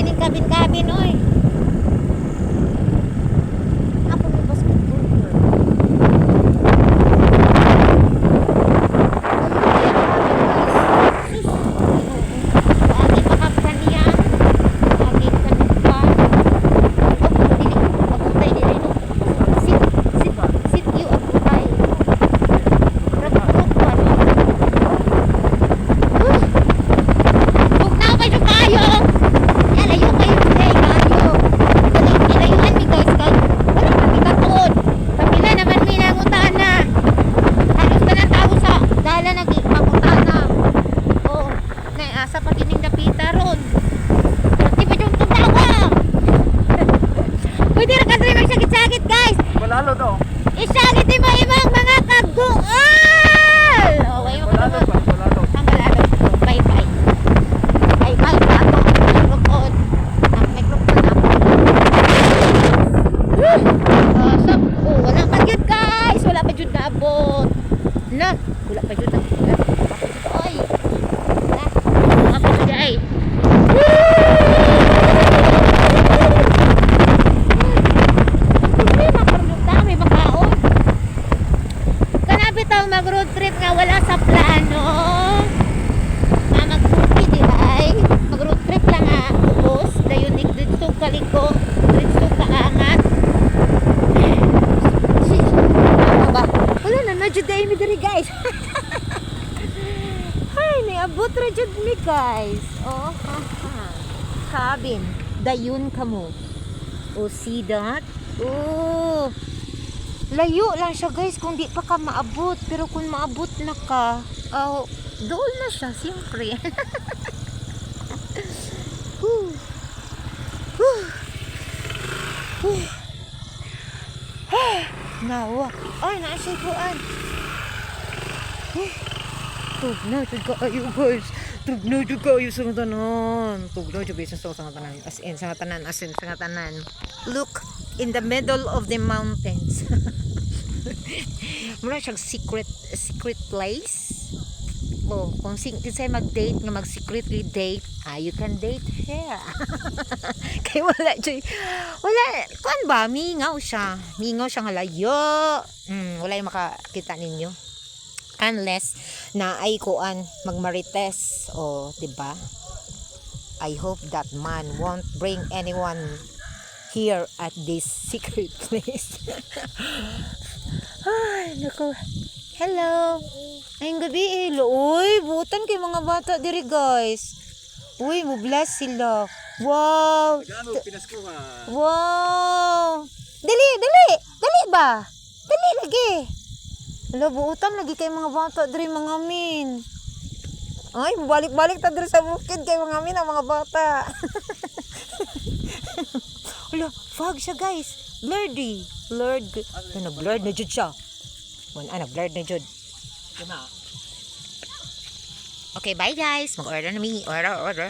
dahil ng kabin-kabin, oy. Ako may basketball court. Lagi pa kapra niya. Lagi ka nagpa. Abutay din rin. Sit you abutay. Ragpurok pa. Tugnaw kayo kayo. Layo kayo today, kayo. Ilayuan ni guys, kay wala kami katuod. Kapila naman may nangutaan na. Halos ka ng tao sa dala nag-ipakutaan na. Oo. Asa pa kining napita ron. Di ba yung tutawa? Pwede rin kasi magsakit-sakit, guys. Malalo daw. Isakit mo imang mga kagual. Okay, Malalo pa, malalo. ang galalo. Bye-bye. Ay, ako. Lukod. Ang mikrofon ako. Wala pa yun, guys. Wala pa yun naabot. Na. Wala pa yun naabot. Oy. Na. Wala pa yun, ay. Problema, parang dami makaon. Kanabi tayo mag-road trip nga wala sa plano. Mag-road di ay. Mag-road trip lang nga. Ubos. Dayon dito kaliko. Dito kaangat. Ano ba? Wala na. Nadyo dahil mi diri, guys. Ay, niabot ra jud mi, guys. Oh, cabin. Dayon kamo. Oh, see that? Oh. Layo lang siya, guys, kung di pa ka maabot. Pero kung maabot na ka, doon na siya, siyempre. Nawa. Ay, naasiguan. Tugnaw jud kayo, guys. Tugnaw jud kayo sa mga tanan. Tugnaw jud sa mga tanan. As in, sa mga tanan. Look in the middle of the mountains. Muna siyang secret place. Oh, kung kinsay mag-date nga mag-secretly date, you can date here. Kaya wala kuan ba, mingaw siya nga layo. Wala yung makakita ninyo. Unless na ay kuan magmarites, diba? I hope that man won't bring anyone here at this secret place. Ay, naku. Hello. Ayong gabi, uy, butan kay mga bata diri, guys. Uy, mublas sila. Wow. Wow. Dali ba? Dali lagi. Hala, buutan lagi kay mga bata diri, mga min. Ay, balik-balik ta diri sa bukid kay mga min ang mga bata. Hala, fog siya, guys. Blurry. Blurred na jud siya. Blurred na jud. Okay, bye, guys. Mag-order na mi. Order.